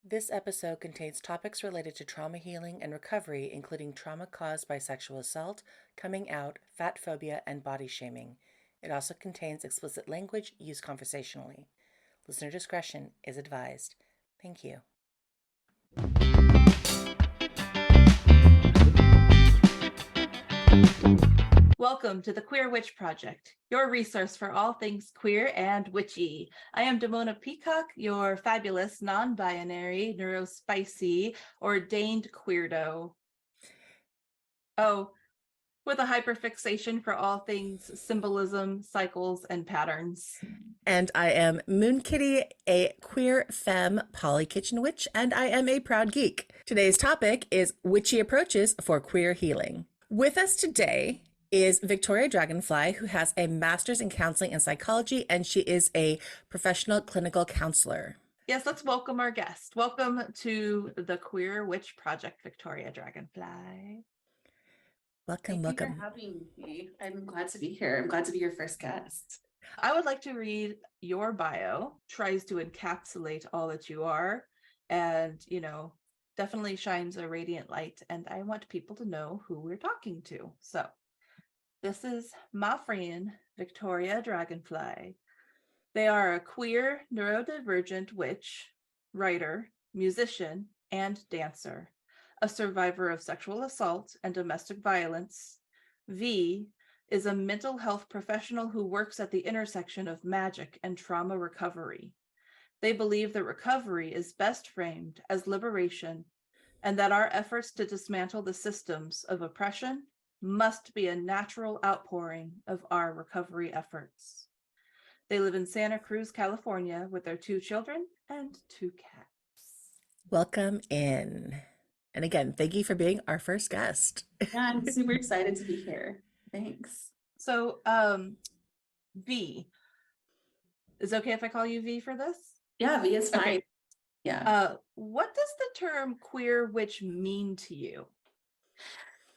This episode contains topics related to trauma healing and recovery, including trauma caused by sexual assault, coming out, fatphobia, and body shaming. It also contains explicit language used conversationally. Listener discretion is advised. Thank you. Welcome to the Queer Witch Project, your resource for all things queer and witchy. I am Damona Peacock, your fabulous, non-binary, neurospicy, ordained queerdo. Oh, with a hyperfixation for all things symbolism, cycles, and patterns. And I am Moon Kitty, a queer femme poly kitchen witch, and I am a proud geek. Today's topic is witchy approaches for queer healing. With us today is Victoria Dragonfly, who has a master's in counseling and psychology, and she is a professional clinical counselor. Yes, let's welcome our guest. Welcome to the Queer Witch Project, Victoria Dragonfly. Welcome. Thank you for having me. I'm glad to be here. I'm glad to be your first guest. I would like to read your bio, tries to encapsulate all that you are, and, definitely shines a radiant light. And I want people to know who we're talking to. So this is my friend, Victoria Dragonfly. They are a queer, neurodivergent witch, writer, musician, and dancer, a survivor of sexual assault and domestic violence. V is a mental health professional who works at the intersection of magic and trauma recovery. They believe that recovery is best framed as liberation, and that our efforts to dismantle the systems of oppression must be a natural outpouring of our recovery efforts. They live in Santa Cruz, California, with their 2 children and 2 cats. Welcome in. And again, thank you for being our first guest. Yeah, I'm super excited to be here. Thanks. So, V, is it okay if I call you V for this? Yeah, V is fine. Okay. Yeah. What does the term queer witch mean to you?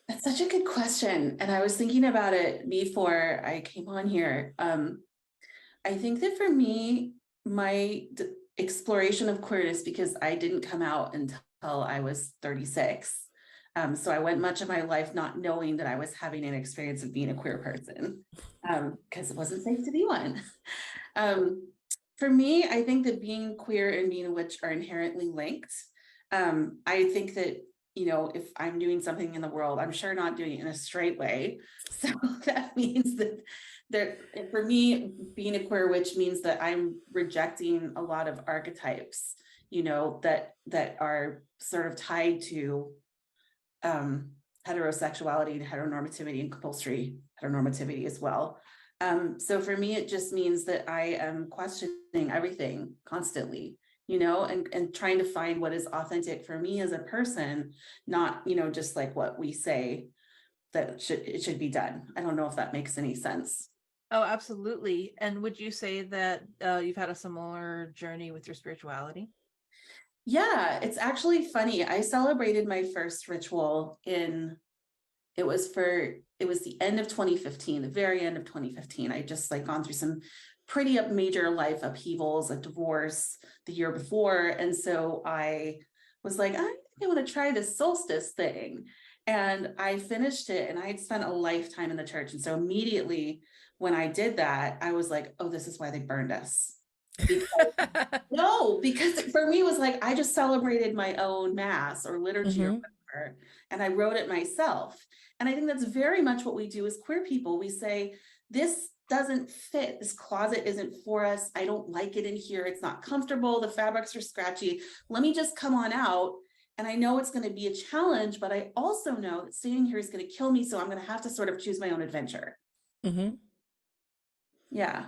That's such a good question. And I was thinking about it before I came on here. I think that for me, my exploration of queerness, because I didn't come out until I was 36. So I went much of my life not knowing that I was having an experience of being a queer person, because it wasn't safe to be one. For me, I think that being queer and being a witch are inherently linked. I think that, if I'm doing something in the world, I'm sure not doing it in a straight way. So that means that for me, being a queer witch means that I'm rejecting a lot of archetypes, that are sort of tied to heterosexuality and heteronormativity and compulsory heteronormativity as well. So for me, it just means that I am questioning everything constantly, and trying to find what is authentic for me as a person, not, just like what we say that it should be done. I don't know if that makes any sense. Oh, absolutely. And would you say that you've had a similar journey with your spirituality? Yeah, it's actually funny. I celebrated my first ritual it was the end of 2015, the very end of 2015. I just gone through some pretty major life upheavals, a divorce the year before. And so I was like, I think I want to try this solstice thing. And I finished it, and I had spent a lifetime in the church. And so immediately when I did that, I was like, oh, this is why they burned us. Because for me, it was like, I just celebrated my own mass or liturgy or whatever, and I wrote it myself. And I think that's very much what we do as queer people. We say, this doesn't fit. This closet isn't for us. I don't like it in here. It's not comfortable. The fabrics are scratchy. Let me just come on out. And I know it's going to be a challenge, but I also know that staying here is going to kill me. So I'm going to have to sort of choose my own adventure. Mm-hmm. Yeah.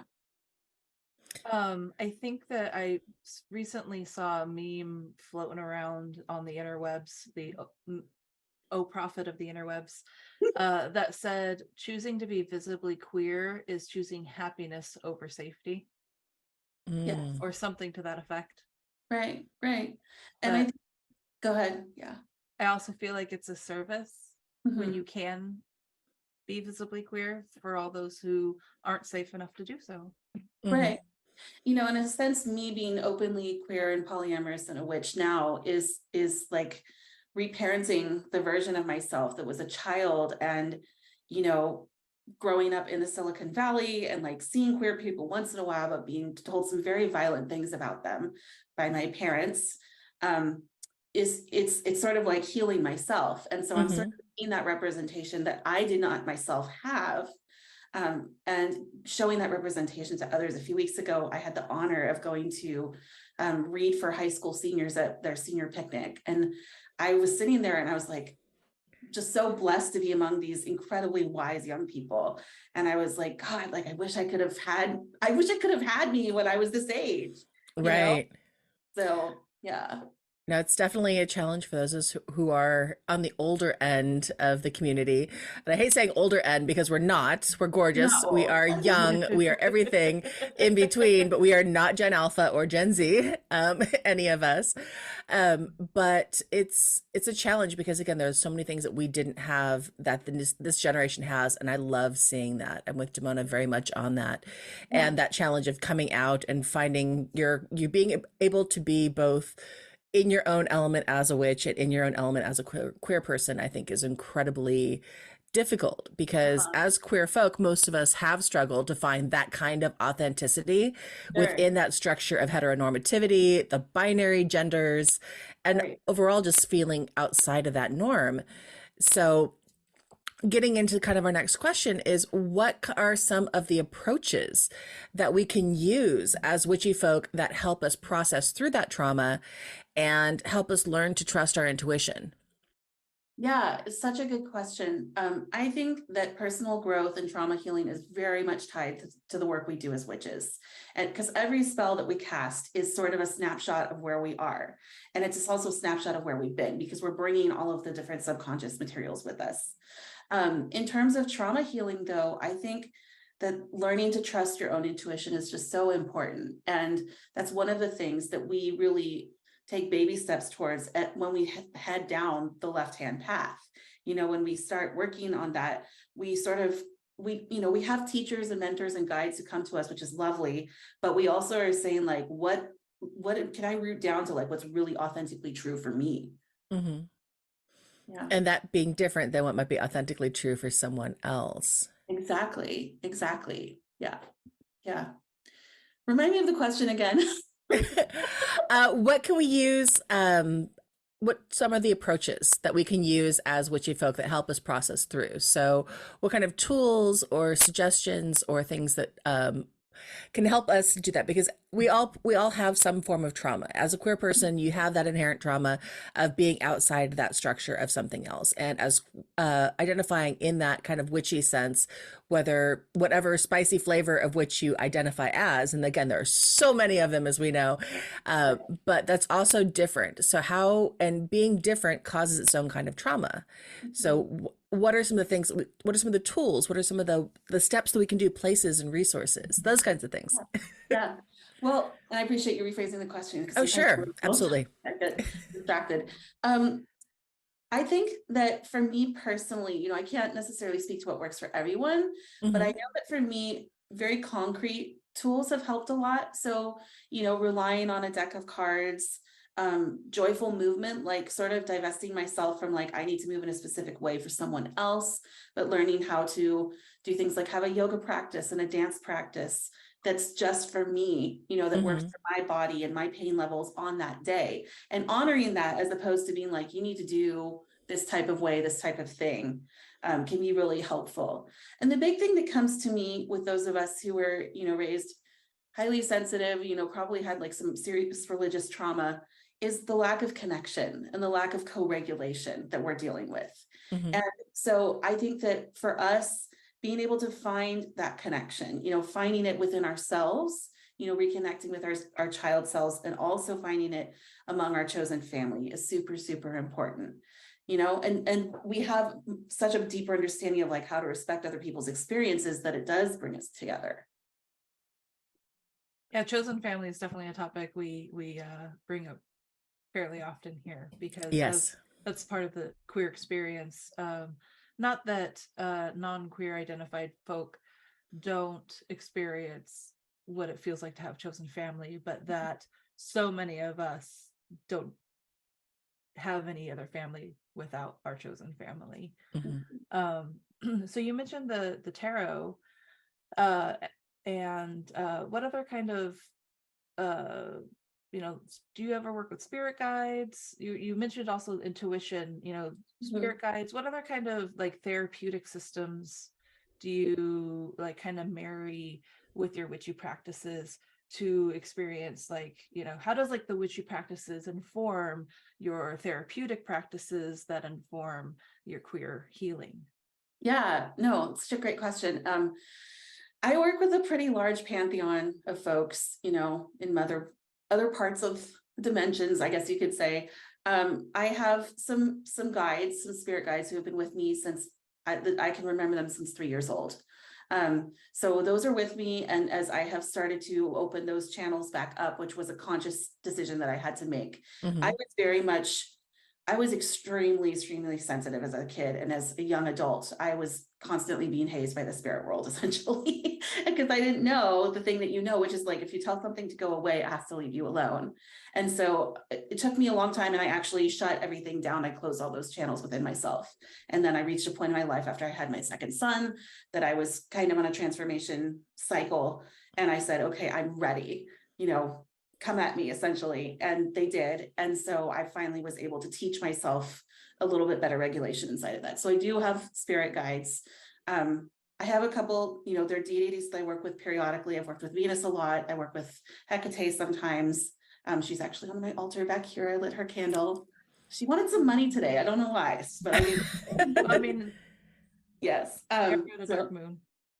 I think that I recently saw a meme floating around on the interwebs, the prophet of the interwebs, that said, choosing to be visibly queer is choosing happiness over safety. Yes. Or something to that effect. Right. And go ahead. Yeah. I also feel like it's a service when you can be visibly queer for all those who aren't safe enough to do so. Right. You know, in a sense, me being openly queer and polyamorous and a witch now is like reparenting the version of myself that was a child and, you know, growing up in the Silicon Valley and like seeing queer people once in a while, but being told some very violent things about them by my parents. It's sort of like healing myself. And so I'm sort of seeing that representation that I did not myself have, and showing that representation to others. A few weeks ago, I had the honor of going to read for high school seniors at their senior picnic. And I was sitting there and I was like, just so blessed to be among these incredibly wise young people. And I was like, God, like, I wish I could have had me when I was this age, you know? Right. So, yeah. No, it's definitely a challenge for those of us who are on the older end of the community. And I hate saying older end because we're not. We're gorgeous. Not We old. are young. We are everything in between, but we are not Gen Alpha or Gen Z, any of us. But it's a challenge because again, there's so many things that we didn't have that this generation has, and I love seeing that. I'm with Damona very much on that, Yeah. and that challenge of coming out and finding you being able to be both in your own element as a witch and in your own element as a queer person, I think is incredibly difficult because Uh-huh. as queer folk, most of us have struggled to find that kind of authenticity Sure. within that structure of heteronormativity, the binary genders, and Right. overall just feeling outside of that norm. So getting into kind of our next question is what are some of the approaches that we can use as witchy folk that help us process through that trauma and help us learn to trust our intuition? Yeah, it's such a good question. I think that personal growth and trauma healing is very much tied to the work we do as witches. And because every spell that we cast is sort of a snapshot of where we are. And it's also a snapshot of where we've been because we're bringing all of the different subconscious materials with us. In terms of trauma healing, though, I think that learning to trust your own intuition is just so important. And that's one of the things that we really take baby steps towards when we head down the left-hand path. You know, when we start working on that, we sort of we have teachers and mentors and guides who come to us, which is lovely, but we also are saying like, what can I root down to, like what's really authentically true for me? Hmm. Yeah, And that being different than what might be authentically true for someone else. exactly. Yeah, yeah. Remind me of the question again. What can we use? What some of the approaches that we can use as witchy folk that help us process through? So, what kind of tools or suggestions or things that can help us do that? Because we all have some form of trauma. As a queer person, you have that inherent trauma of being outside that structure of something else, and as identifying in that kind of witchy sense, whatever spicy flavor of which you identify as, and again, there are so many of them as we know, but that's also different. So how and being different causes its own kind of trauma. So what are some of the things? What are some of the tools? What are some of the steps that we can do? Places and resources, those kinds of things. Yeah. Well, and I appreciate you rephrasing the question because Oh, sometimes sure, absolutely. I get distracted. I think that for me personally, I can't necessarily speak to what works for everyone, but I Hmm. know that for me, very concrete tools have helped a lot. So, relying on a deck of cards, joyful movement, like sort of divesting myself from like, I need to move in a specific way for someone else, but learning how to do things like have a yoga practice and a dance practice that's just for me, that works Hmm. for my body and my pain levels on that day, and honoring that as opposed to being like, you need to do this type of way, this type of thing, can be really helpful. And the big thing that comes to me with those of us who were, raised highly sensitive, probably had like some serious religious trauma, is the lack of connection and the lack of co-regulation that we're dealing with. Hmm. And so I think that for us, being able to find that connection, finding it within ourselves, reconnecting with our child selves, and also finding it among our chosen family is super, super important. And we have such a deeper understanding of like how to respect other people's experiences that it does bring us together. Yeah, chosen family is definitely a topic we bring up fairly often here because Yes. that's part of the queer experience. Not that non-queer identified folk don't experience what it feels like to have chosen family, but that so many of us don't have any other family without our chosen family. So you mentioned the tarot, and what other kind of do you ever work with spirit guides? You mentioned also intuition, spirit guides. What other kind of like therapeutic systems do you like kind of marry with your witchy practices to experience, like, how does like the witchy practices inform your therapeutic practices that inform your queer healing? Yeah, no, it's such a great question. I work with a pretty large pantheon of folks, in other parts of dimensions, I guess you could say. I have some guides, some spirit guides who have been with me since I can remember them since 3 years old. So those are with me, and as I have started to open those channels back up, which was a conscious decision that I had to make, I was extremely, extremely sensitive as a kid, and as a young adult, I was constantly being hazed by the spirit world, essentially, because I didn't know the thing that which is like, if you tell something to go away, it has to leave you alone. And so it took me a long time, and I actually shut everything down. I closed all those channels within myself. And then I reached a point in my life after I had my second son that I was kind of on a transformation cycle. And I said, okay, I'm ready, come at me, essentially. And they did. And so I finally was able to teach myself a little bit better regulation inside of that. So I do have spirit guides. I have a couple, they're deities that I work with periodically. I've worked with Venus a lot. I work with Hecate sometimes. She's actually on my altar back here. I lit her candle. She wanted some money today. I don't know why, but I mean, yes. dark moon.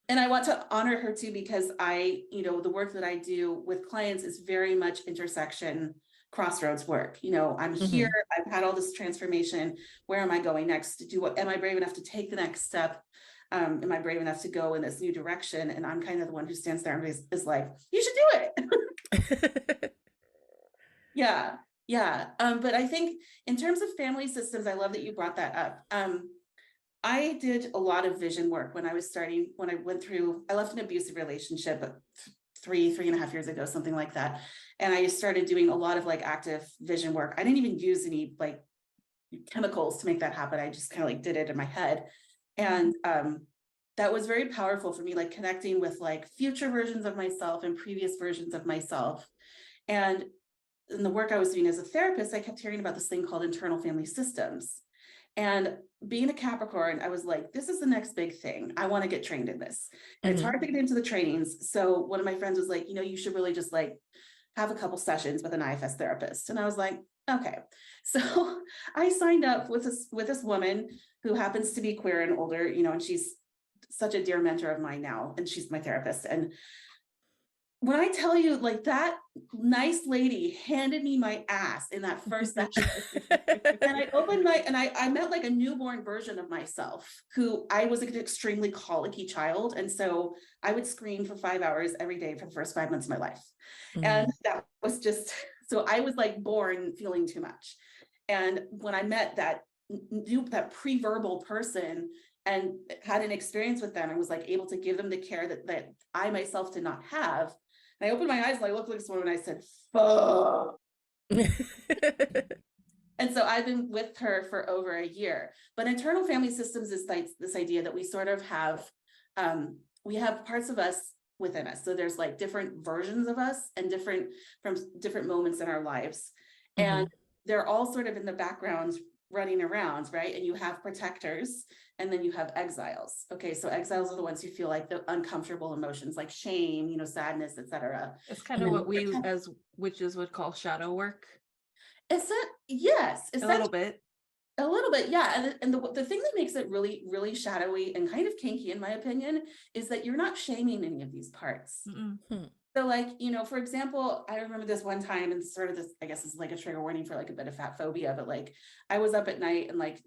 And I want to honor her too, because the work that I do with clients is very much intersection, crossroads work. I'm here, I've had all this transformation. Where am I going next? Am I brave enough to take the next step? Am I brave enough to go in this new direction? And I'm kind of the one who stands there and is like, you should do it. Yeah. But I think in terms of family systems, I love that you brought that up. I did a lot of vision work when I left an abusive relationship 3.5 years ago, something like that. And I started doing a lot of like active vision work. I didn't even use any like chemicals to make that happen. I just kind of like did it in my head. And that was very powerful for me, like connecting with like future versions of myself and previous versions of myself. And in the work I was doing as a therapist, I kept hearing about this thing called internal family systems. And being a Capricorn, I was like, this is the next big thing. I want to get trained in this. And it's hard to get into the trainings. So one of my friends was like, you should really just like have a couple sessions with an IFS therapist. And I was like, okay. So I signed up with this woman who happens to be queer and older, and she's such a dear mentor of mine now. And she's my therapist. And when I tell you, like, that nice lady handed me my ass in that first session. And I met like a newborn version of myself, who I was an extremely colicky child. And so I would scream for 5 hours every day for the first 5 months of my life. And that was just, so I was like born feeling too much. And when I met that pre-verbal person and had an experience with them, and was like able to give them the care that I myself did not have, and I opened my eyes and I looked like this woman and I said, fuck. And so I've been with her for over a year. But internal family systems is like this idea that we sort of have, we have parts of us within us. So there's like different versions of us and from different moments in our lives. And they're all sort of in the background running around, right? And you have protectors, and then you have exiles. Okay, so exiles are the ones who feel like the uncomfortable emotions, like shame, sadness, etc. It's kind of what we as witches would call shadow work. Yes, a little bit, yeah. And the thing that makes it really, really shadowy and kind of kinky, in my opinion, is that you're not shaming any of these parts. So like, for example, I remember this one time, and sort of this, I guess, is like a trigger warning for like a bit of fatphobia, but like I was up at night and like,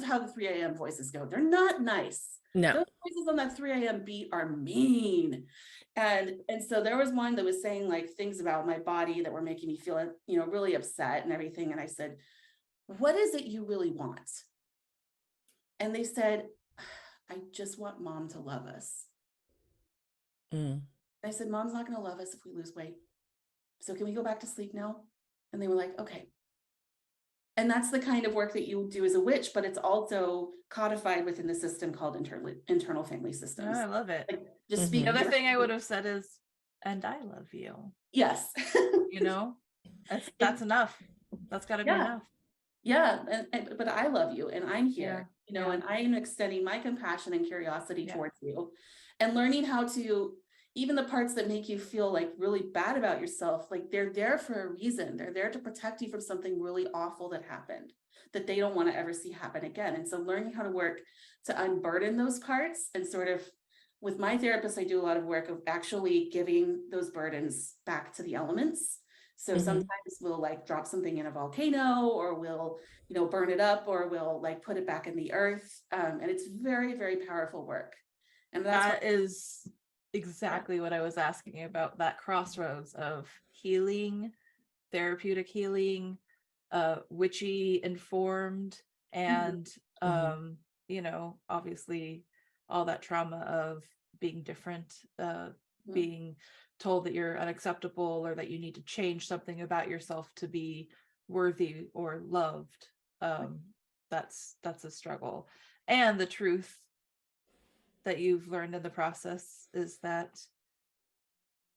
how the 3 a.m. voices go. They're not nice. No. Those voices on that 3 a.m. beat are mean. And so there was one that was saying like things about my body that were making me feel, really upset and everything. And I said, what is it you really want? And they said, I just want mom to love us. I said, Mom's not going to love us if we lose weight. So can we go back to sleep now? And they were like, okay. And that's the kind of work that you do as a witch, but it's also codified within the system called internal family systems. I love it. Like, just Mhm. speak. The other thing I would have said is, and I love you. Yes. You know, that's enough. That's got to be Yeah. enough. Yeah, but I love you and I'm here, Yeah. and I'm extending my compassion and curiosity Yeah. towards you, and learning how to, even the parts that make you feel like really bad about yourself, like they're there for a reason. They're there to protect you from something really awful that happened that they don't want to ever see happen again. And so learning how to work to unburden those parts, and sort of, with my therapist, I do a lot of work of actually giving those burdens back to the elements. So Mhm. sometimes we'll like drop something in a volcano, or we'll, burn it up, or we'll like put it back in the earth. And it's very, very powerful work. And That is exactly what I was asking about, that crossroads of healing, therapeutic healing, witchy informed, and obviously all that trauma of being different, being told that you're unacceptable, or that you need to change something about yourself to be worthy or loved. That's a struggle. And the truth that you've learned in the process is that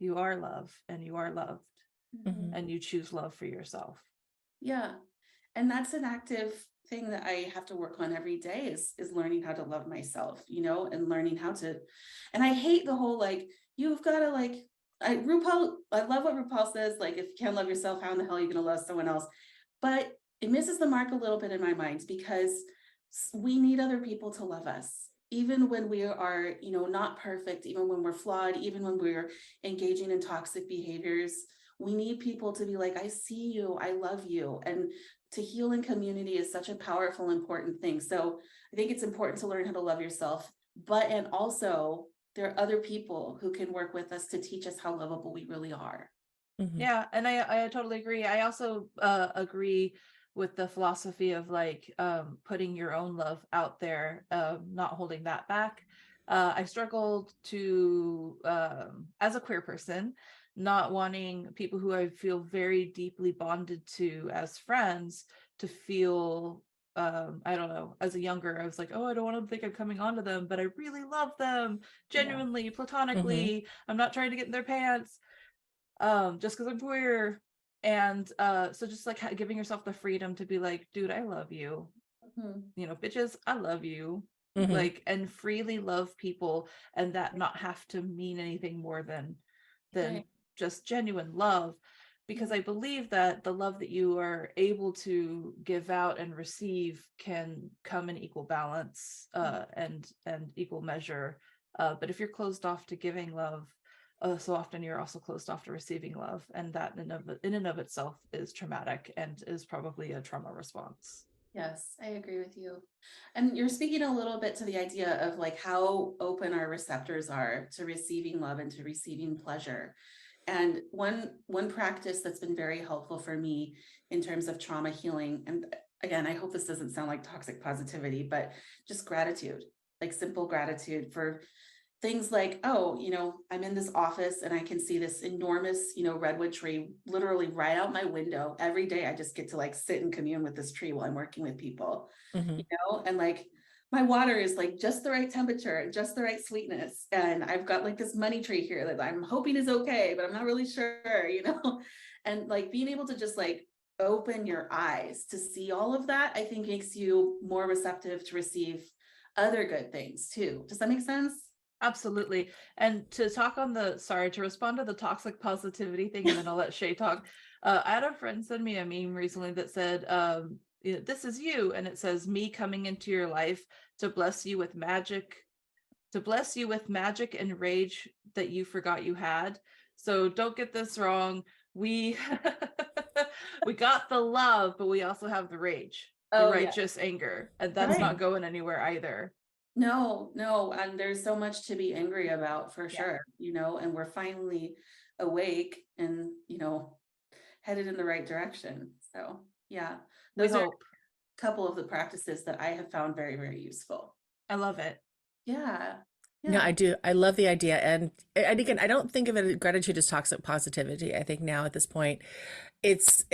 you are love, and you are loved, Mhm. and you choose love for yourself. Yeah. And that's an active thing that I have to work on every day, is learning how to love myself, and learning how to, and I hate the whole, like, you've got to like, I love what RuPaul says, like, if you can't love yourself, how in the hell are you going to love someone else? But it misses the mark a little bit in my mind, because we need other people to love us, even when we are, not perfect, even when we're flawed, even when we're engaging in toxic behaviors. We need people to be like, I see you, I love you. And to heal in community is such a powerful, important thing. So I think it's important to learn how to love yourself, and also there are other people who can work with us to teach us how lovable we really are. Mhm. Yeah, and I totally agree. I also agree with the philosophy of like putting your own love out there, not holding that back. I struggled to, as a queer person, not wanting people who I feel very deeply bonded to as friends to feel, I don't know, as a younger, I was like, oh, I don't want to think I'm coming onto them, but I really love them genuinely, platonically. I'm not trying to get in their pants, just because I'm queer. And so just like giving yourself the freedom to be like, dude, I love you, bitches, I love you, Mhm. like, and freely love people, and that not have to mean anything more than Right. just genuine love. Because I believe that the love that you are able to give out and receive can come in equal balance, and equal measure. But if you're closed off to giving love, so often you're also closed off to receiving love, and that in and of itself is traumatic, and is probably a trauma response. Yes, I agree with you. And you're speaking a little bit to the idea of like how open our receptors are to receiving love and to receiving pleasure. And one practice that's been very helpful for me in terms of trauma healing, and again, I hope this doesn't sound like toxic positivity, but just gratitude, like simple gratitude for things like, oh, I'm in this office and I can see this enormous, redwood tree literally right out my window. Every day I just get to like sit and commune with this tree while I'm working with people, Mhm. and like my water is like just the right temperature and just the right sweetness. And I've got like this money tree here that I'm hoping is okay, but I'm not really sure, and like being able to just like open your eyes to see all of that, I think makes you more receptive to receive other good things too. Does that make sense? Absolutely. And to respond to the toxic positivity thing, and then I'll let Shay talk. I had a friend send me a meme recently that said, this is you. And it says, me coming into your life to bless you with magic, and rage that you forgot you had. So don't get this wrong. We, we got the love, but we also have the rage, the Oh yeah. righteous anger. And that's Right. not going anywhere either. No, and there's so much to be angry about for sure, and we're finally awake and, headed in the right direction. So yeah, We those are hope. a couple of the practices that I have found very, very useful. I love it. Yeah. No, Yeah. I do. I love the idea. And again, I don't think of it as gratitude as toxic positivity. I think now at this point, it's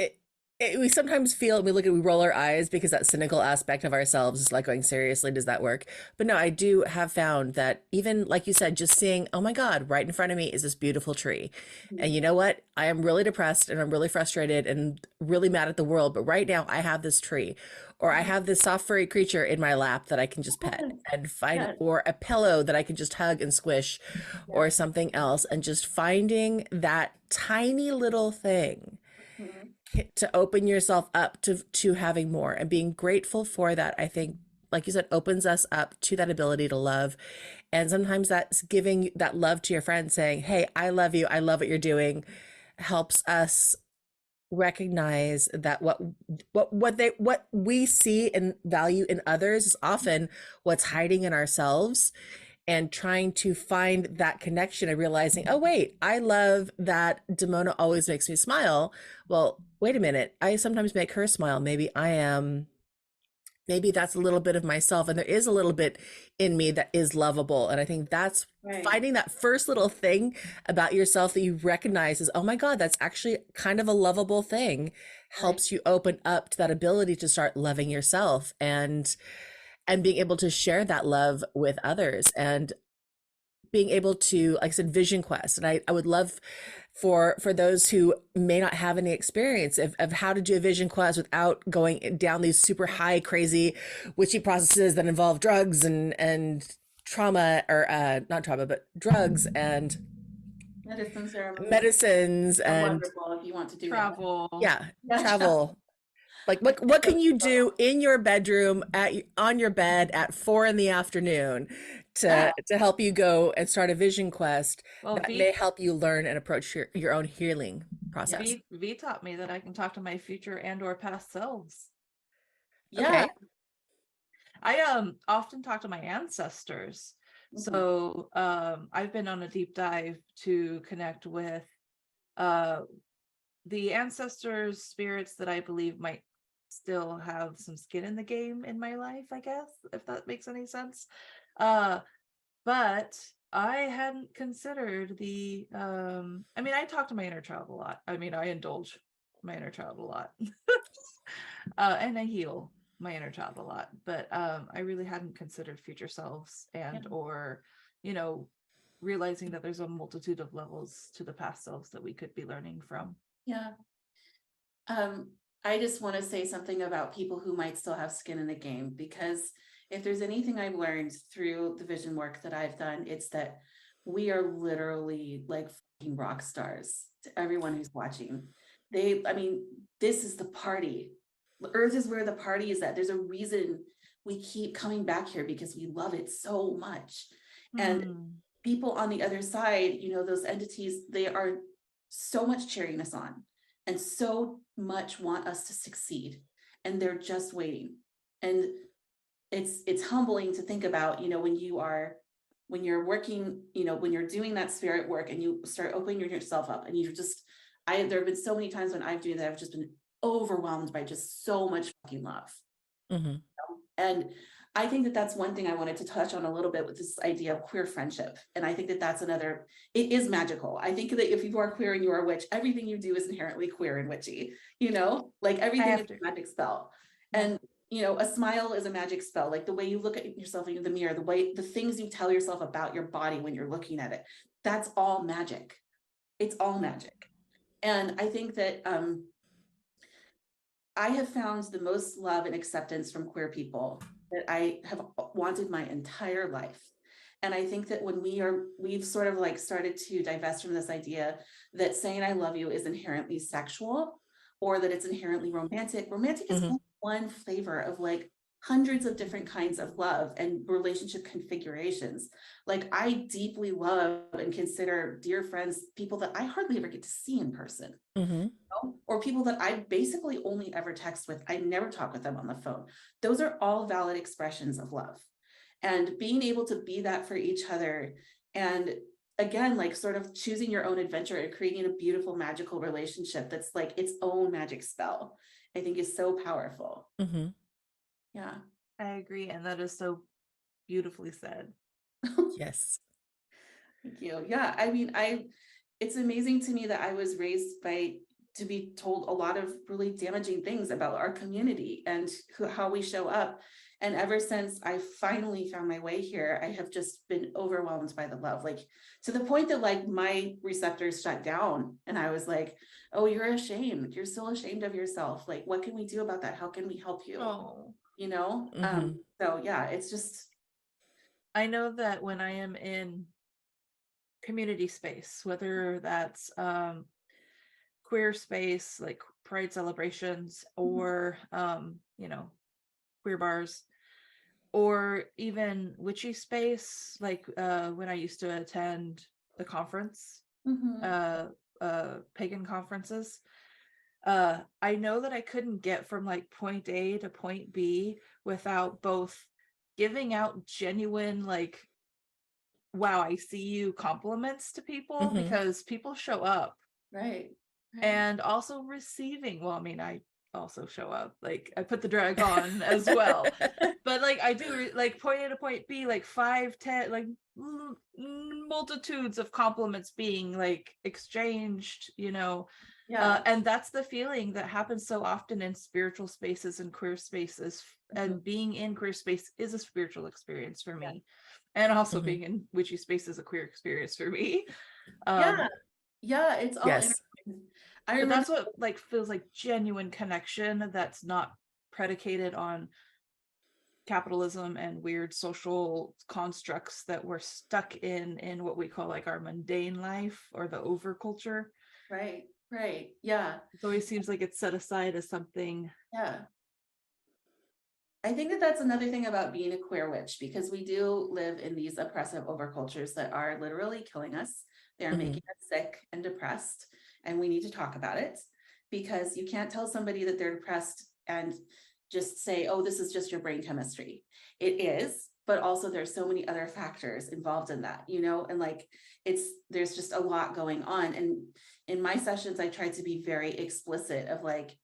we sometimes feel we roll our eyes because that cynical aspect of ourselves is like going, seriously, does that work? But no, I do have found that even like you said, just seeing, oh my God, right in front of me is this beautiful tree. And Mhm. you know what? I am really depressed and I'm really frustrated and really mad at the world. But right now I have this tree, or I Yeah. have this soft furry creature in my lap that I can just pet Yes. and find, Yes. or a pillow that I can just hug and squish, or Yes. something else, and just finding that tiny little thing Mhm. to open yourself up to having more and being grateful for that. I think, like you said, opens us up to that ability to love. And sometimes that's giving that love to your friend, saying, hey, I love you, I love what you're doing, helps us recognize that what we see and value in others is often what's hiding in ourselves, and trying to find that connection and realizing, oh, wait, I love that Demona always makes me smile. Well, wait a minute. I sometimes make her smile. Maybe that's a little bit of myself. And there is a little bit in me that is lovable. And I think that's Right. finding that first little thing about yourself that you recognize as, oh my God, that's actually kind of a lovable thing, Right. helps you open up to that ability to start loving yourself and being able to share that love with others, and being able to, like I said, vision quest. And I would love for those who may not have any experience of how to do a vision quest without going down these super high, crazy, witchy processes that involve drugs and trauma, or not trauma, but drugs and Medicine ceremonies medicines are and wonderful if you want to do that. Travel. yeah, Yeah. travel. Like I what love can you travel. do in your bedroom on your bed at 4 in the afternoon Yeah. to help you go and start a vision quest Well, that may help you learn and approach your own healing Yeah. process? V taught me that I can talk to my future and or past selves. Yeah. Okay. I often talk to my ancestors. Mhm. So I've been on a deep dive to connect with uh the ancestors, spirits that I believe might still have some skin in the game in my life, I guess, if that makes any sense. Uh but I hadn't considered the I mean, I talk to my inner child a lot. I mean, I indulge my inner child a lot. And I heal my inner child a lot, but I really hadn't considered future selves Yeah. and or you know realizing that there's a multitude of levels to the past selves that we could be learning from. Yeah. Um, I just want to say something about people who might still have skin in the game, because if there's anything I've learned through the vision work that I've done, it's that we are literally like fucking rock stars to everyone who's watching. I mean, this is the party. The Earth is where the party is at. There's a reason we keep coming back here, because we love it so much. And people on the other side, those entities, they are so much cheering us on and so much want us to succeed, and they're just waiting. And it's humbling to think about, when you're working, when you're doing that spirit work and you start opening yourself up, and there have been so many times when I've doing that, I've just been overwhelmed by just so much fucking love. Hmm. And I think that that's one thing I wanted to touch on a little bit with this idea of queer friendship. And I think that that's another, it is magical. I think that if you are queer and you are a witch, everything you do is inherently queer and witchy, like I everything have is to. a magic spell. Yeah. And, a smile is a magic spell. Like the way you look at yourself in the mirror, the things you tell yourself about your body when you're looking at it, that's all magic. It's all magic. And I think that, I have found the most love and acceptance from queer people that I have wanted my entire life. And I think that when we've sort of like started to divest from this idea that saying I love you is inherently sexual, or that it's inherently romantic. Romantic is Hmm. only one flavor of like hundreds of different kinds of love and relationship configurations. Like I deeply love and consider dear friends people that I hardly ever get to see in person, Hmm. or people that I basically only ever text with. I never talk with them on the phone. Those are all valid expressions of love. And being able to be that for each other, and again, like sort of choosing your own adventure and creating a beautiful, magical relationship that's like its own magic spell, I think is so powerful. Hmm. Yeah. I agree, and that is so beautifully said. Yes. Thank you. Yeah, I mean, it's amazing to me that I was raised to be told a lot of really damaging things about our community and how we show up. And ever since I finally found my way here, I have just been overwhelmed by the love, like to the point that like my receptors shut down. And I was like, oh, you're ashamed. You're so ashamed of yourself. Like, what can we do about that? How can we help you? Oh, You know? Mhm. So yeah, it's just, I know that when I am in community space, whether that's queer space like pride celebrations or queer bars, or even witchy space like when I used to attend the conference, mhm, pagan conferences, I know that I couldn't get from like point A to point B without both giving out genuine like wow I see you compliments to people, Mhm. because people show up, right, right. and also receiving, well, I mean, I also show up, like I put the drag on as well, but like I do like point A to point B, like 5, 10, like multitudes of compliments being like exchanged, Yeah. and that's the feeling that happens so often in spiritual spaces and queer spaces, Mhm. and being in queer space is a spiritual experience for me, and also Mhm. being in witchy space is a queer experience for me. Yeah. Yeah. It's all Yes. interesting. I But remember, that's what like feels like genuine connection that's not predicated on capitalism and weird social constructs that we're stuck in what we call like our mundane life or the overculture. right, right. Yeah. It always seems like it's set aside as something. Yeah. I think that that's another thing about being a queer witch, because we do live in these oppressive overcultures that are literally killing us. They're Mhm. making us sick and depressed, and we need to talk about it, because you can't tell somebody that they're depressed and just say, oh, this is just your brain chemistry. It is, but also there's so many other factors involved in that, and like there's just a lot going on. And in my sessions, I try to be very explicit of like,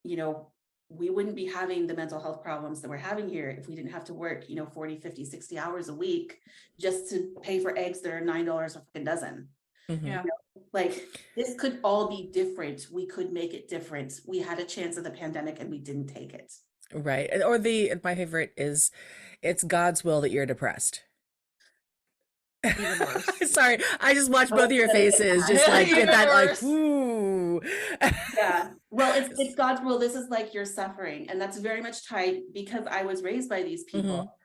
you know, we wouldn't be having the mental health problems that we're having here if we didn't have to work, 40, 50, 60 hours a week just to pay for eggs that are $9 a fucking dozen. Mhm. Yeah. Like, this could all be different. We could make it different. We had a chance of the pandemic and we didn't take it. Right. Or my favorite is it's God's will that you're depressed. Even worse. Sorry, I just watched Oh, both of your faces, just like Even get that like worse. ooh. yeah. Well, it's God's rule. This is like your suffering. And that's very much tied, because I was raised by these people.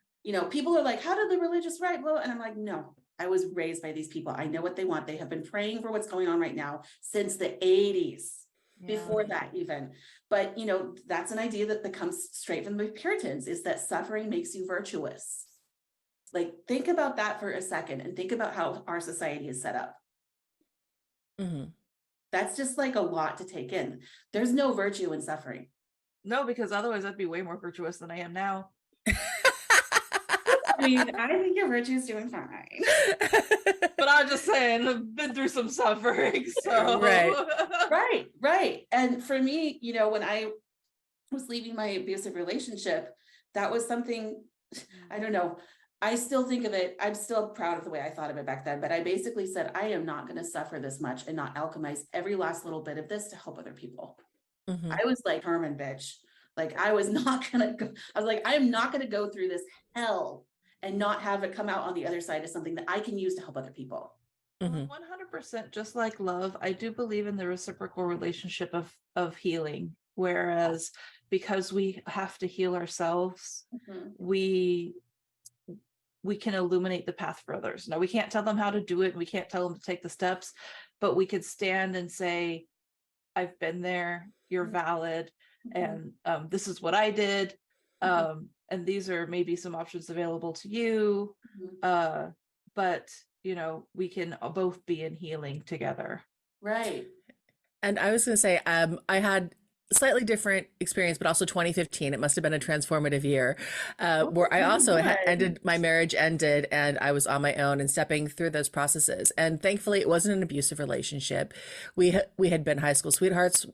People are like, how did the religious right? Well, and I'm like, no, I was raised by these people. I know what they want. They have been praying for what's going on right now since the 80s, before that even. But that's an idea that comes straight from the Puritans, is that suffering makes you virtuous. Like, think about that for a second and think about how our society is set up. Mhm. That's just like a lot to take in. There's no virtue in suffering. No, because otherwise I'd be way more virtuous than I am now. I mean, I think your virtue is doing fine. But I'm just saying, I've been through some suffering, so Right. Right. And for me, when I was leaving my abusive relationship, that was something, I don't know. I still think of it, I'm still proud of the way I thought of it back then, but I basically said, I am not going to suffer this much and not alchemize every last little bit of this to help other people. Mhm. I was like, Herman, bitch. Like, I was not going to go. I was like, I am not going to go through this hell and not have it come out on the other side as something that I can use to help other people. Mhm. 100%, just like love, I do believe in the reciprocal relationship of healing, whereas because we have to heal ourselves, Mhm. we can illuminate the path for others. Now, we can't tell them how to do it, and we can't tell them to take the steps, but we could stand and say, I've been there, you're valid, and this is what I did, and these are maybe some options available to you, but we can both be in healing together. Right. And I was going to say, I had a slightly different experience, but also 2015. It must have been a transformative year, where I also ended, my marriage ended, and I was on my own and stepping through those processes. And thankfully, it wasn't an abusive relationship. We had been high school sweethearts.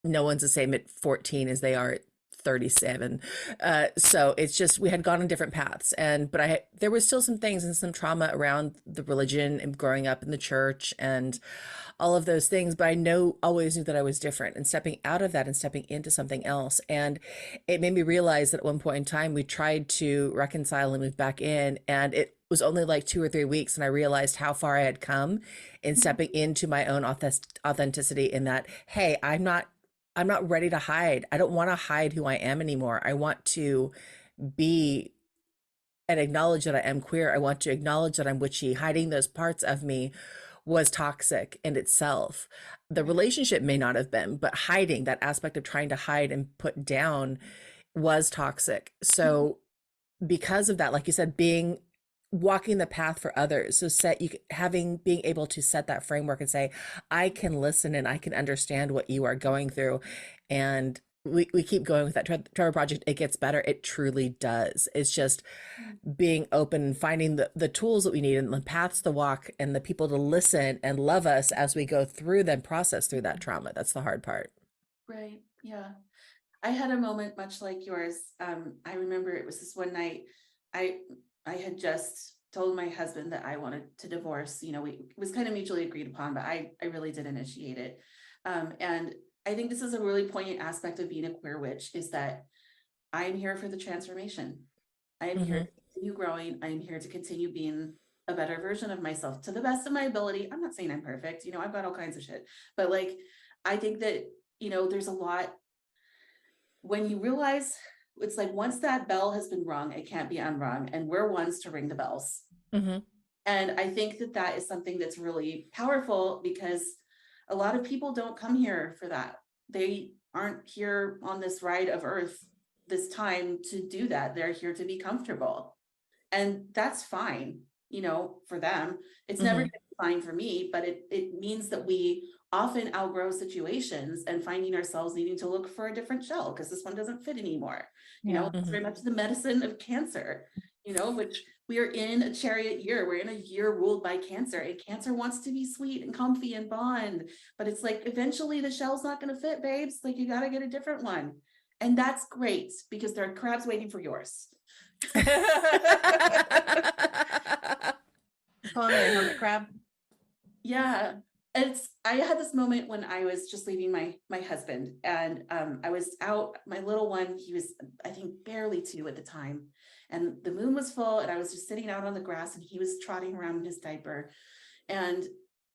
No one's the same at 14 as they are at 37. So it's just, we had gone on different paths, there was still some things and some trauma around the religion and growing up in the church and all of those things. But always knew that I was different, and stepping out of that and stepping into something else. And it made me realize that at one point in time, we tried to reconcile and move back in. And it was only like 2 or 3 weeks. And I realized how far I had come in stepping into my own authenticity, in that, hey, I'm not ready to hide. I don't want to hide who I am anymore. I want to be and acknowledge that I am queer. I want to acknowledge that I'm witchy. Hiding those parts of me was toxic in itself. The relationship may not have been, but hiding, that aspect of trying to hide and put down, was toxic. So because of that, like you said, walking the path for others. So being able to set that framework and say, I can listen and I can understand what you are going through. And we keep going with that Trevor project. It gets better. It truly does. It's just being open and finding the tools that we need and the paths to walk and the people to listen and love us as we go through, then process through that trauma. That's the hard part. Right. Yeah. I had a moment much like yours. I remember it was this one night. I had just told my husband that I wanted to divorce. You know, it was kind of mutually agreed upon, but I really did initiate it. And I think this is a really poignant aspect of being a queer witch, is that I am here for the transformation. I am here to continue growing. I am here to continue being a better version of myself to the best of my ability. I'm not saying I'm perfect. You know, I've got all kinds of shit, but like, I think that, you know, there's a lot when you realize, it's like, once that bell has been rung, it can't be unrung, and we're ones to ring the bells. Mm-hmm. And I think that that is something that's really powerful, because a lot of people don't come here for that. They aren't here on this ride of earth this time to do that. They're here to be comfortable. And that's fine, you know, for them. It's never going to be fine for me, but it means that we often outgrow situations and finding ourselves needing to look for a different shell because this one doesn't fit anymore. You know, it's very much the medicine of cancer, you know, which we are in a chariot year. We're in a year ruled by Cancer, and Cancer wants to be sweet and comfy and bond, but it's like, eventually the shell's not going to fit, babes. Like, you got to get a different one. And that's great, because there are crabs waiting for yours. Hermit crab. Yeah. I had this moment when I was just leaving my husband, and I was out, my little one, he was, I think, barely 2 at the time, and the moon was full, and I was just sitting out on the grass, and he was trotting around in his diaper. And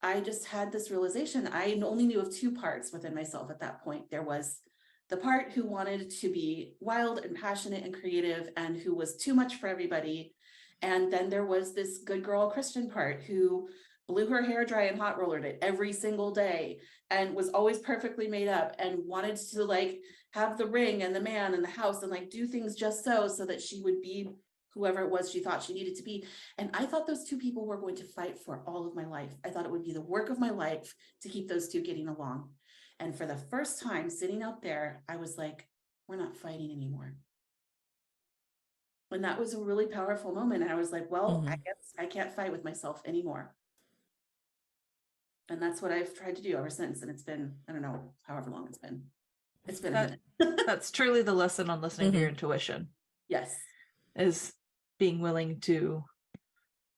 I just had this realization. I only knew of 2 parts within myself at that point. There was the part who wanted to be wild and passionate and creative, and who was too much for everybody. And then there was this good girl Christian part who blew her hair dry and hot rollered it every single day, and was always perfectly made up, and wanted to like have the ring and the man and the house, and like do things just so that she would be whoever it was she thought she needed to be. And I thought those 2 people were going to fight for all of my life. I thought it would be the work of my life to keep those 2 getting along. And for the first time sitting out there, I was like, we're not fighting anymore. And that was a really powerful moment. And I was like, well, I guess I can't fight with myself anymore. And that's what I've tried to do ever since. And it's been, I don't know, however long it's been. It's been a minute. That's truly the lesson on listening to your intuition. Yes. Is being willing to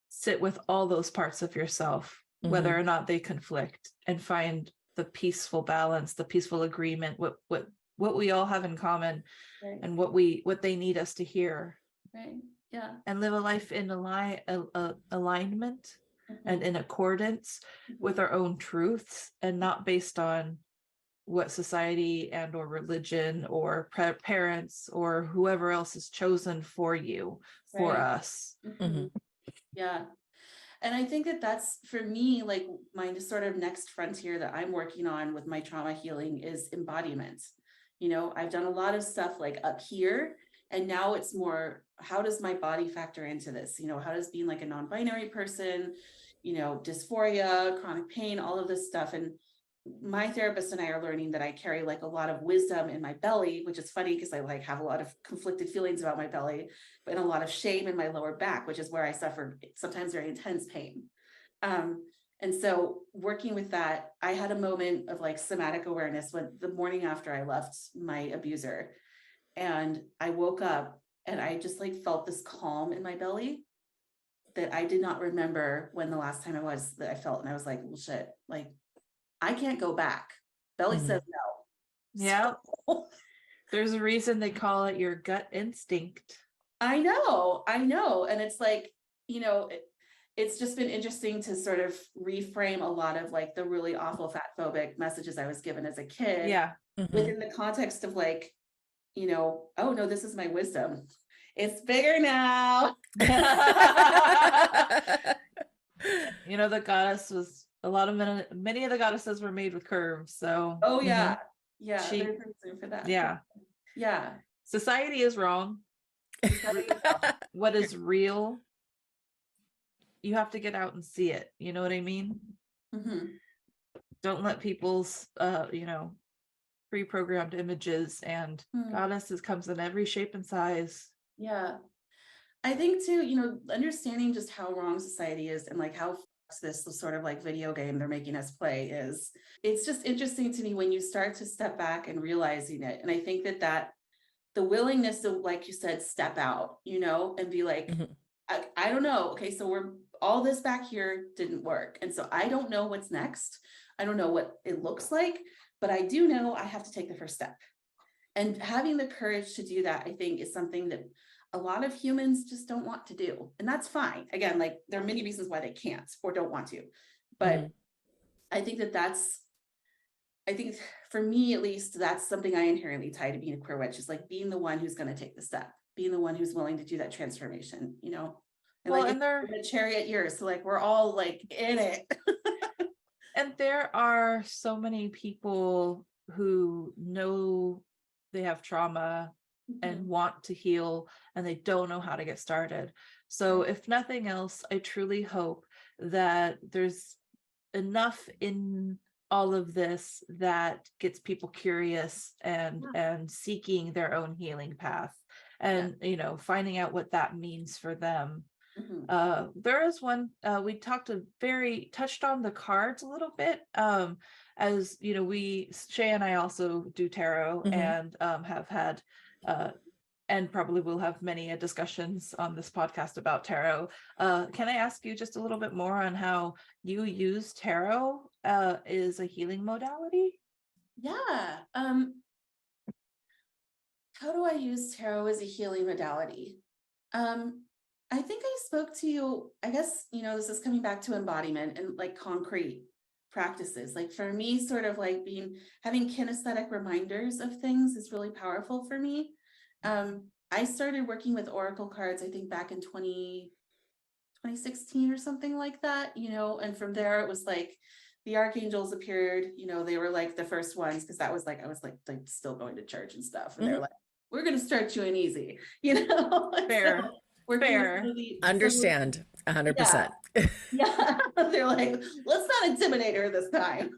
sit with all those parts of yourself, whether or not they conflict, and find the peaceful balance, the peaceful agreement, what we all have in common, Right. and what they need us to hear. Right. Yeah. And live a life in alignment and in accordance with our own truths, and not based on what society and or religion or parents or whoever else is chosen for you, for us. Yeah. And I think that that's, for me, like, my sort of next frontier that I'm working on with my trauma healing is embodiment. You know, I've done a lot of stuff like up here, and now it's more, how does my body factor into this? You know, how does being like a non-binary person, you know, dysphoria, chronic pain, all of this stuff. And my therapist and I are learning that I carry like a lot of wisdom in my belly, which is funny because I like have a lot of conflicted feelings about my belly, but a lot of shame in my lower back, which is where I suffer sometimes very intense pain. And so working with that, I had a moment of like somatic awareness when the morning after I left my abuser, And I woke up and I just like felt this calm in my belly that I did not remember when the last time that I felt. And I was like, well, shit, like I can't go back. Belly says no. Yeah. So, There's a reason they call it your gut instinct. I know. And it's like, it's just been interesting to sort of reframe a lot of like the really awful fat phobic messages I was given as a kid. Yeah. Within the context of like, oh no, this is my wisdom. It's bigger now. The goddess was many of the goddesses were made with curves. So Oh yeah. Yeah. She- There's a reason for that. yeah. Yeah. Society is wrong. What is real, you have to get out and see it. You know what I mean? Mm-hmm. Don't let people's pre-programmed images and goddesses comes in every shape and size. Yeah. I think too, understanding just how wrong society is and like how this sort of like video game they're making us play is, it's just interesting to me when you start to step back and realizing it. And I think that the willingness to, like you said, step out, and be like, I don't know. Okay, so we're all this back here didn't work. And so I don't know what's next. I don't know what it looks like, but I do know I have to take the first step. And having the courage to do that, I think, is something that a lot of humans just don't want to do. And that's fine. Again, like there are many reasons why they can't or don't want to. But I think I think for me, at least, that's something I inherently tie to being a queer witch, is like being the one who's going to take the step, being the one who's willing to do that transformation, And Well, like and they're the chariot years. So like we're all like in it. And there are so many people who know they have trauma and want to heal, and they don't know how to get started. So if nothing else, I truly hope that there's enough in all of this that gets people curious and seeking their own healing path, and finding out what that means for them. There is one we touched on the cards a little bit, as Shay and I also do tarot, and have had and probably will have many discussions on this podcast about tarot. Can I ask you just a little bit more on how you use tarot is a healing modality? Yeah. How do I use tarot as a healing modality? I think I spoke to you, I guess, this is coming back to embodiment and like concrete practices. Like for me, sort of like having kinesthetic reminders of things is really powerful for me. I started working with oracle cards, I think back in 2016 or something like that, and from there it was like the archangels appeared, they were like the first ones, because that was like, I was like still going to church and stuff. And they're like, we're going to start you in easy, Fair. So fair. Understand 100%. Yeah. They're like, let's not intimidate her this time.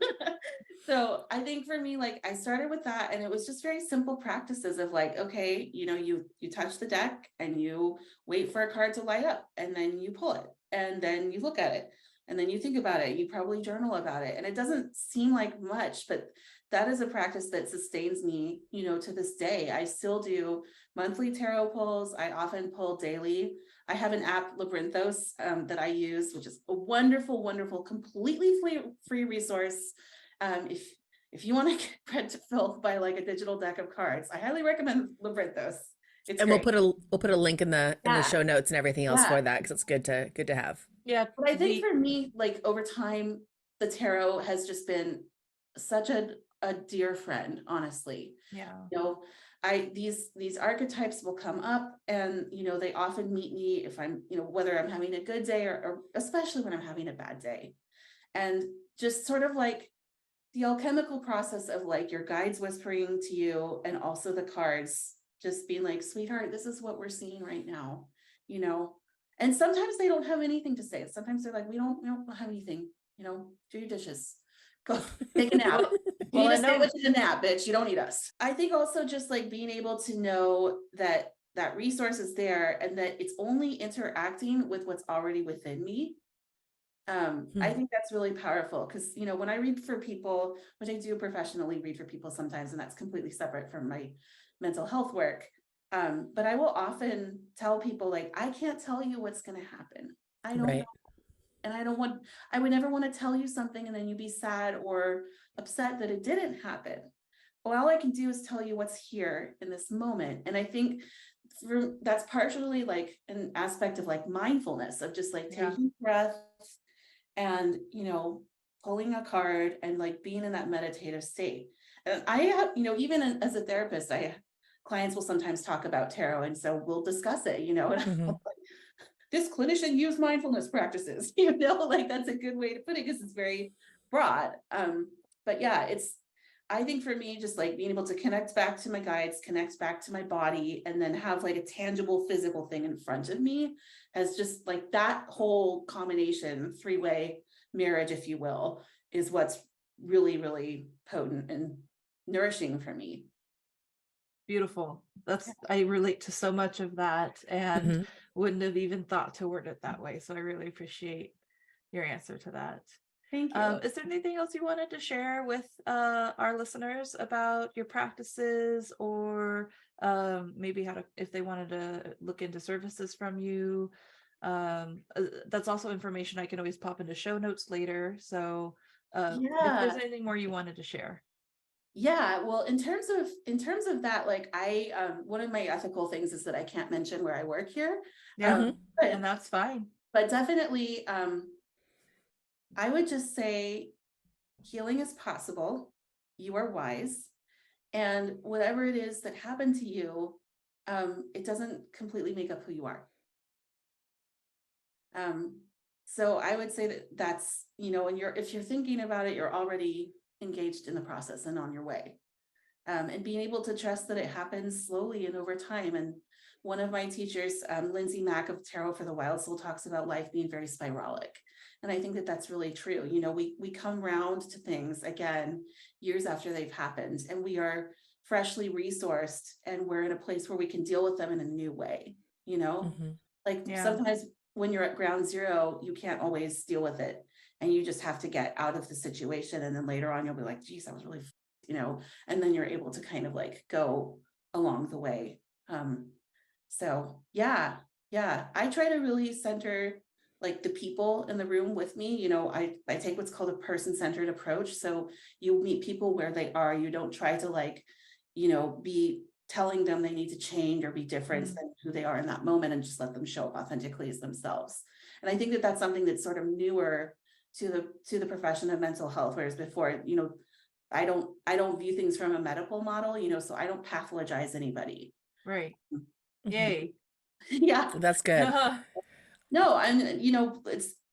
So I think for me, like I started with that, and it was just very simple practices of like, okay, you touch the deck and you wait for a card to light up, and then you pull it, and then you look at it, and then you think about it, you probably journal about it. And it doesn't seem like much, but that is a practice that sustains me, to this day. I still do monthly tarot pulls. I often pull daily. I have an app, Labyrinthos, that I use, which is a wonderful, wonderful, completely free resource. If you want to get read to filth by like a digital deck of cards, I highly recommend Labyrinthos. It's and great. we'll put a link in the show notes and everything else for that, because it's good to have. Yeah, but I think for me, like over time, the tarot has just been such a dear friend, honestly. These archetypes will come up, and they often meet me if I'm whether I'm having a good day or especially when I'm having a bad day, and just sort of like the alchemical process of like your guides whispering to you, and also the cards just being like, sweetheart, this is what we're seeing right now, and sometimes they don't have anything to say. Sometimes they're like, we don't have anything, do your dishes, go take a nap. You need a sandwich and a nap, bitch. You don't need us. I think also just like being able to know that resource is there, and that it's only interacting with what's already within me. I think that's really powerful because, you know, when I read for people, which I do professionally read for people sometimes, and that's completely separate from my mental health work. But I will often tell people, like, I can't tell you what's going to happen. I don't know. Right. And I would never want to tell you something and then you be sad or upset that it didn't happen. Well, all I can do is tell you what's here in this moment. And I think that's partially like an aspect of like mindfulness of just like Yeah. taking breaths and, you know, pulling a card and like being in that meditative state. And I have, you know, even as a therapist, clients will sometimes talk about tarot. And so we'll discuss it, you know, and Mm-hmm. this clinician used mindfulness practices, you know, like that's a good way to put it because it's very broad. But yeah, I think for me, just like being able to connect back to my guides, connect back to my body, and then have like a tangible physical thing in front of me has just like that whole combination, three-way marriage, if you will, is what's really, really potent and nourishing for me. Beautiful. I relate to so much of that and Mm-hmm. wouldn't have even thought to word it that way. So I really appreciate your answer to that. Thank you. Is there anything else you wanted to share with our listeners about your practices or maybe if they wanted to look into services from you? That's also information I can always pop into show notes later. So if there's Yeah. anything more you wanted to share. Yeah, well, in terms of that, like one of my ethical things is that I can't mention where I work here. Yeah, Mm-hmm. and that's fine. But definitely, I would just say healing is possible. You are wise. And whatever it is that happened to you, it doesn't completely make up who you are. So I would say that that's, you know, and if you're thinking about it, you're already engaged in the process and on your way. And being able to trust that it happens slowly and over time. And one of my teachers, Lindsay Mack of Tarot for the Wild Soul, talks about life being very spiralic. And I think that that's really true. You know, we come round to things again years after they've happened, and we are freshly resourced, and we're in a place where we can deal with them in a new way. You know, Mm-hmm. like Yeah. sometimes when you're at ground zero, you can't always deal with it, and you just have to get out of the situation. And then later on, you'll be like, geez, that was really, you know, and then you're able to kind of like go along the way. So yeah, I try to really center like the people in the room with me. You know, I take what's called a person-centered approach. So you meet people where they are. You don't try to like, you know, be telling them they need to change or be different than who they are in that moment, and just let them show up authentically as themselves. And I think that that's something that's sort of newer to the profession of mental health, whereas before, you know, I don't view things from a medical model, you know, so I don't pathologize anybody. Right. Mm-hmm. Yay. Yeah. That's good. No, and you know,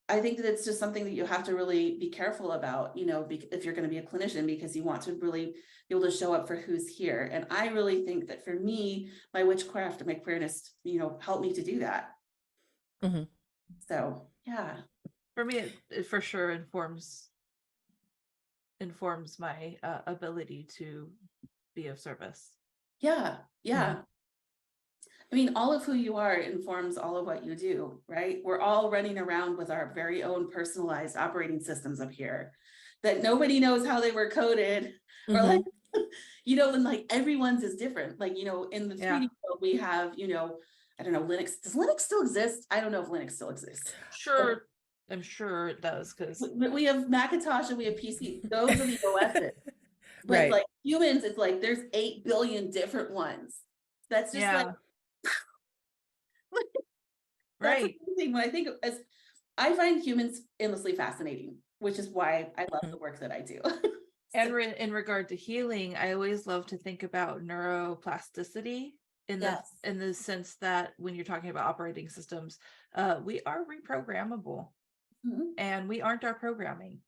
I think that it's just something that you have to really be careful about, you know, if you're going to be a clinician, because you want to really be able to show up for who's here. And I really think that for me, my witchcraft and my queerness, you know, helped me to do that. Mm-hmm. So yeah. For me, it for sure informs my ability to be of service. Yeah. Mm-hmm. I mean, all of who you are informs all of what you do, right? We're all running around with our very own personalized operating systems up here that nobody knows how they were coded, or like, you know, and like everyone's is different. Like, you know, in the 3D world, we have, you know, I don't know, Linux. Does Linux still exist? I don't know if Linux still exists. Sure. I'm sure it does, because We have Macintosh and we have PC. Those are the OSs. But Right. like humans, it's like there's 8 billion different ones. That's just like, that's right. amazing. When I think as I find humans endlessly fascinating, which is why I love the work that I do. And in regard to healing, I always love to think about neuroplasticity in the sense that when you're talking about operating systems, we are reprogrammable, and we aren't our programming.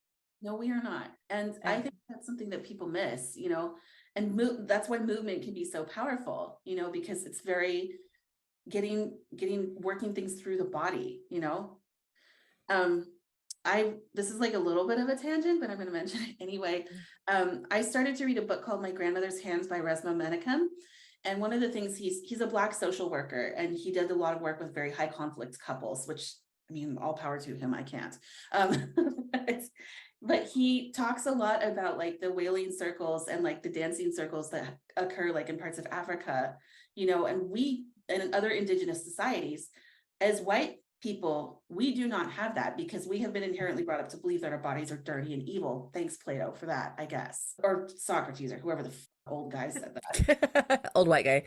No, we are not. And I think that's something that people miss, you know, and that's why movement can be so powerful, you know, because it's very working things through the body, you know. This is like a little bit of a tangent, but I'm going to mention it anyway. I started to read a book called My Grandmother's Hands by Resmaa Menakem. And one of the things, he's a Black social worker, and he did a lot of work with very high conflict couples, which I mean, all power to him. I can't. But he talks a lot about like the wailing circles and like the dancing circles that occur like in parts of Africa, and we and in other indigenous societies, as white people, we do not have that because we have been inherently brought up to believe that our bodies are dirty and evil. Thanks, Plato, for that, I guess. Or Socrates or whoever the old guy said that. Old white guy.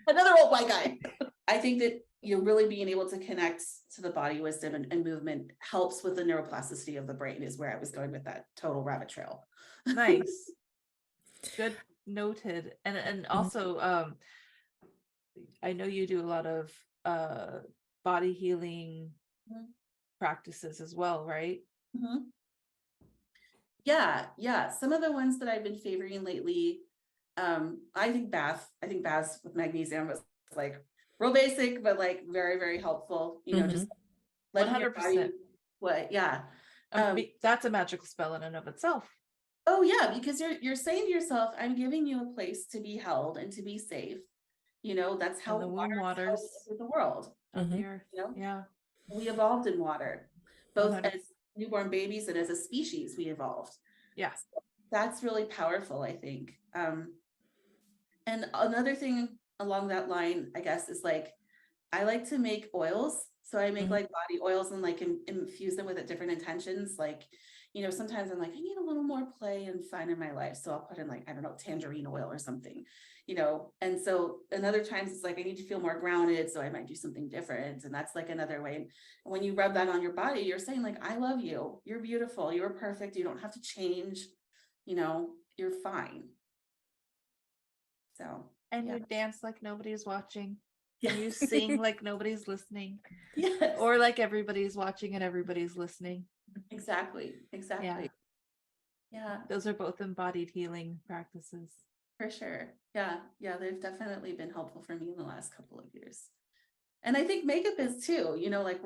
Another old white guy. I think that really being able to connect to the body wisdom and movement helps with the neuroplasticity of the brain is where I was going with that total rabbit trail. Nice. Good, noted. And also I know you do a lot of body healing practices as well, right? Mm-hmm. Yeah. Some of the ones that I've been favoring lately, I think baths with magnesium was like real basic, but like very, very helpful, just letting your body, 100%. That's a magical spell in and of itself. Oh yeah, because you're saying to yourself, I'm giving you a place to be held and to be safe. That's how And the womb waters with the world. On the earth. Yeah. We evolved in water, both 100%. as newborn babies and as a species, we evolved. Yeah. So that's really powerful, I think. And another thing along that line, I guess, is like, I like to make oils. So I make like body oils and like infuse them with different intentions. Like, sometimes I'm like, I need a little more play and fun in my life. So I'll put in like, I don't know, tangerine oil or something, and so and other times it's like, I need to feel more grounded. So I might do something different. And that's like another way. And when you rub that on your body, you're saying like, I love you. You're beautiful. You're perfect. You don't have to change, you're fine. So. And yeah. you dance like nobody's watching. Yeah. And you sing like nobody's listening. Yes. Or like everybody's watching and everybody's listening. Exactly. Yeah. Those are both embodied healing practices. For sure. Yeah. They've definitely been helpful for me in the last couple of years. And I think makeup is too, like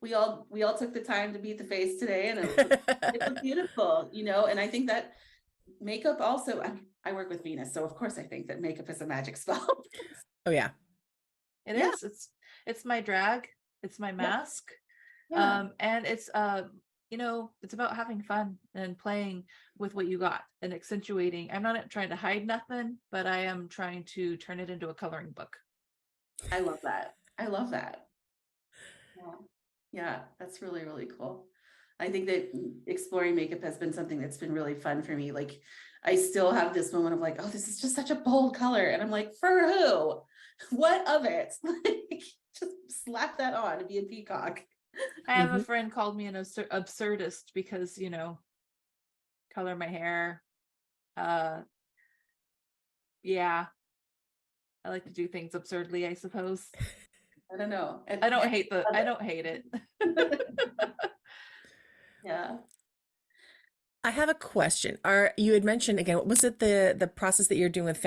we all took the time to beat the face today, and it was beautiful, and I think that makeup also, I work with Venus, so of course I think that makeup is a magic spell. Oh yeah. It is. It's my drag. It's my mask. Yeah. And it's it's about having fun and playing with what you got and accentuating. I'm not trying to hide nothing, but I am trying to turn it into a coloring book. I love that. Yeah, that's really, really cool. I think that exploring makeup has been something that's been really fun for me. Like, I still have this moment of like, oh, this is just such a bold color. And I'm like, for who? What of it? Like, just slap that on and be a peacock. I have a friend called me an absurdist because, color my hair. Yeah. I like to do things absurdly, I suppose. I don't know. I don't hate it. Yeah. I have a question. You had mentioned again, what was it, the process that you're doing with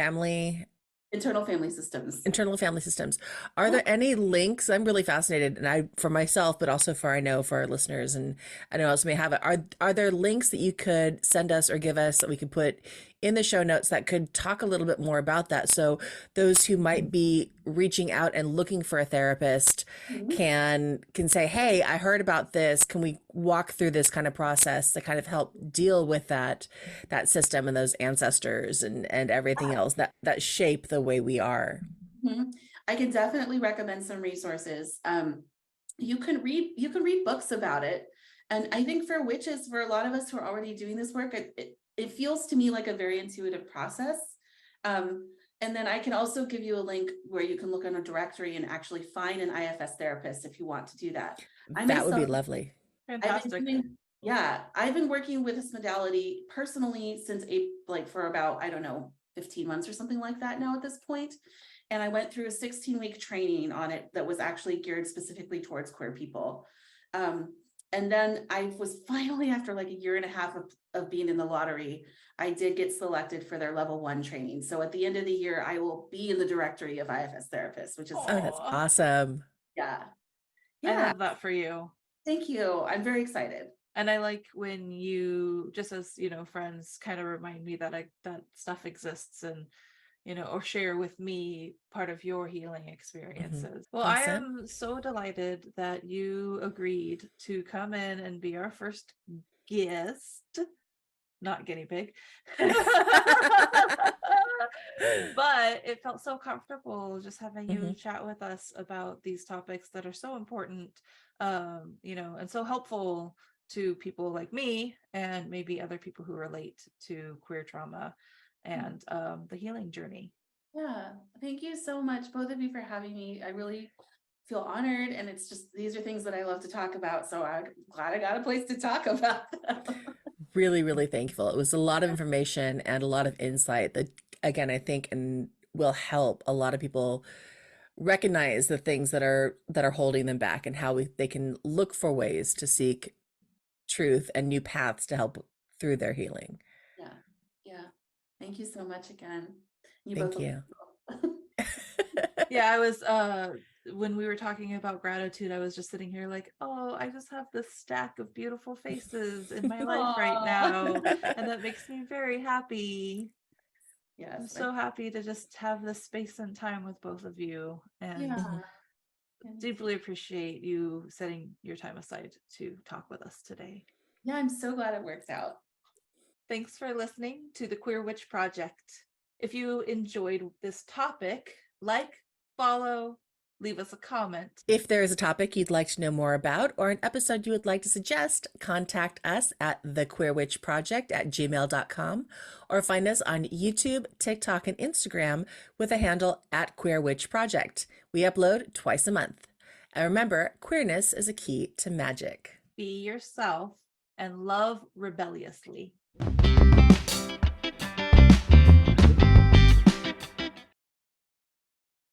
internal family systems? Are there any links? I'm really fascinated, and for myself, but also for our listeners, and I know else may have it. Are there links that you could send us or give us that we could put in the show notes that could talk a little bit more about that, so those who might be reaching out and looking for a therapist can say, hey, I heard about this. Can we walk through this kind of process to kind of help deal with that system and those ancestors and everything else that shape the way we are? I can definitely recommend some resources. You can read books about it. And I think for witches, for a lot of us who are already doing this work, it feels to me like a very intuitive process. And then I can also give you a link where you can look on a directory and actually find an IFS therapist if you want to do that. That would be lovely. Fantastic. I've been working with this modality personally since for about, 15 months or something like that now at this point. And I went through a 16-week training on it that was actually geared specifically towards queer people. And then I was finally, after like a year and a half of being in the lottery, I did get selected for their level 1 training. So at the end of the year, I will be in the directory of IFS therapists, which is that's awesome. Yeah. I love that for you. Thank you. I'm very excited. And I like when you, just as friends kind of remind me that that stuff exists, and or share with me part of your healing experiences. Well, I Awesome. am so delighted that you agreed to come in and be our first guest, not guinea pig. But it felt so comfortable just having you chat with us about these topics that are so important, and so helpful to people like me and maybe other people who relate to queer trauma and the healing journey. Yeah, thank you so much, both of you, for having me. I really feel honored, and it's just, these are things that I love to talk about, so I'm glad I got a place to talk about them. Really, really thankful. It was a lot of information and a lot of insight that, again, I think and will help a lot of people recognize the things that are holding them back and how they can look for ways to seek truth and new paths to help through their healing. Yeah, yeah. Thank you so much again. You Thank both you. Yeah, I was when we were talking about gratitude, I was just sitting here like, oh, I just have this stack of beautiful faces in my life right now, and that makes me very happy. Yes, I'm so happy to just have this space and time with both of you, and yeah. deeply appreciate you setting your time aside to talk with us today. Yeah, I'm so glad it worked out. Thanks for listening to the Queer Witch Project. If you enjoyed this topic, like, follow, leave us a comment. If there is a topic you'd like to know more about or an episode you would like to suggest, contact us at thequeerwitchproject@gmail.com or find us on YouTube, TikTok, and Instagram with the handle @queerwitchproject. We upload twice a month. And remember, queerness is a key to magic. Be yourself and love rebelliously.